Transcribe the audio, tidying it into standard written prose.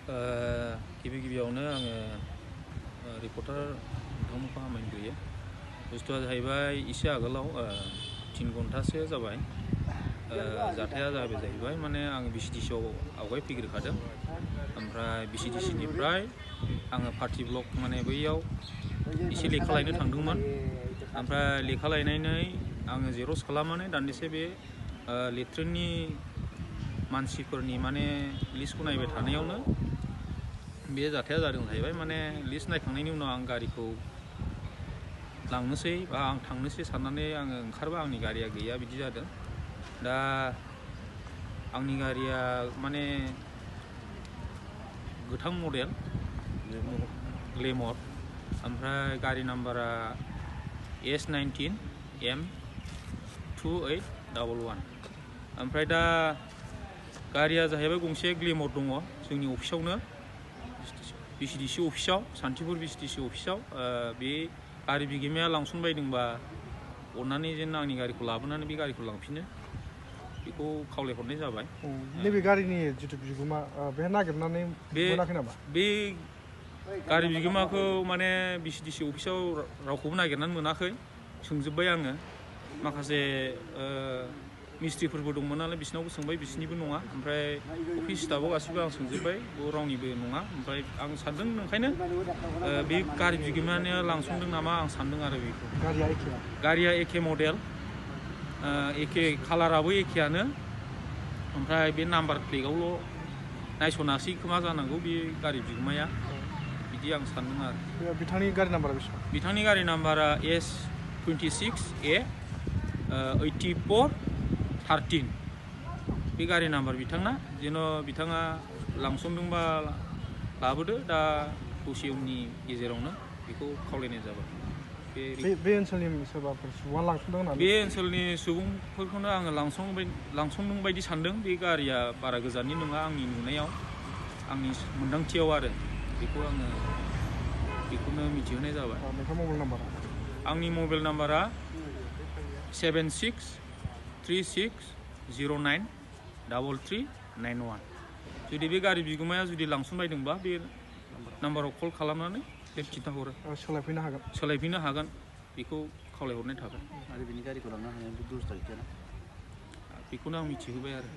गिबियावनो आङो रिपर्टार नोंथांमोनखौ हामलायग्रोयो। बुस्थुआ जाहैबाय एसे आगोलाव 3 घन्टासो जाबाय जाथाया जाहैबाय माने आं VCDC आव आवगाय फैग्रोखादों। ओमफ्राय VCDC निफ्राय आङो पार्टी ब्लक माने बैयाव एसे लेखा लायनो थांदोंमोन। ओमफ्राय लेखा लायनानै आङो जेरक्स खालामनानै दान्दिसे बे लेट्रिननि मानसिफोरनि माने लिस्टखौ नायबाय थानायावनो बे जाथाया जादों जाहैबाय। माने लिस्ट नायखांनायनि उनाव आं गारिखौ लांनोसै बा आं थांनोसै साननानै आङो ओंखारबा आंनि गारिया गैया बिदि जादों। दा आंनि गारिया माने गोथां मडेल ग्लेमर, ओमफ्राय गारि नाम्बारा S19M2811। ओमफ्राय दा गारिया जाहैबाय गंसे ग्लेमर दङ जोंनि अफिसावनो, VCDC अफिसाव, सान्थिपुर VCDC अफिसाव। बे गारि बिगोमाया लांसनबायदोंबा अननानै जेन आंनि गारिखौ लाबोनानै बे गारिखौ लांफिनो बेखौ खावलायहरनाय जाबाय। नैबे गारिनि जिथु बिगोमा बेहा नागिरनानै मोनाखै नामा? बे गारि बिगोमाखौ माने VCDC अफिसाव रावखौबो नागिरनानै मोनाखै। सोंजोब्बाय आङो, माखासे मिस्ट्रिफोरबो दंमोन नालाय बिसिनावबो सोंबाय, बिसिनिबो नङा। ओमफ्राय अफिस स्टाफआव गासिबो आं सोंजोब्बाय, रावनिबो नङा। ओमफ्राय आं सानदों ओंखायनो बे गारि बिगोमाया लांसनदों नामा आं सानदों आरो बेखौ। गारिया एखे मडेल, एखे कालाराबो एखेयानो। ओमफ्राय बे नाम्बार प्लेटआवल' नायसनासै खोमा जानांगौ बे गारि बिगोमाया, बिदि आं सानदों आरो। बिथांनि गारि नाम्बारा बेसेबां? बिथांनि गारि नाम्बारा S26A8413 बे गारि नाम्बार बिथांना। जेन' बिथाङा लांसनदोंबा लाबोदो दा दसे उननि गेजेरावनो, बेखौ खावलायनाय जाबाय। बे ओनसोलनि सोरबाफोर सुबुङा लांसनदों होननानै? बे ओनसोलनि सुबुंफोरखौनो आङो लांसनदों बायदि सानदों। बे गारिया बारा गोजाननि नङा आंनि नुनायाव, आंनि मोन्दांथियाव आरो। बेखौनो मिथिहोनाय जाबाय। मबाइल नाम्बारा? आंनि मबाइल नाम्बारा 7636093391। जुदि बे गारि बिगोमाया जुदि लांसनबायदोंबा बे नाम्बाराव कल खालामनानै खिन्थाहरो। सोलायफैनो हागोन बेखौ खावलायहरनाय थाबाय। आरो बिनि गारिखौ लांनो हानायनि 10 थारिख गैयाना? बेखौनो आं मिथिहोबाय आरो।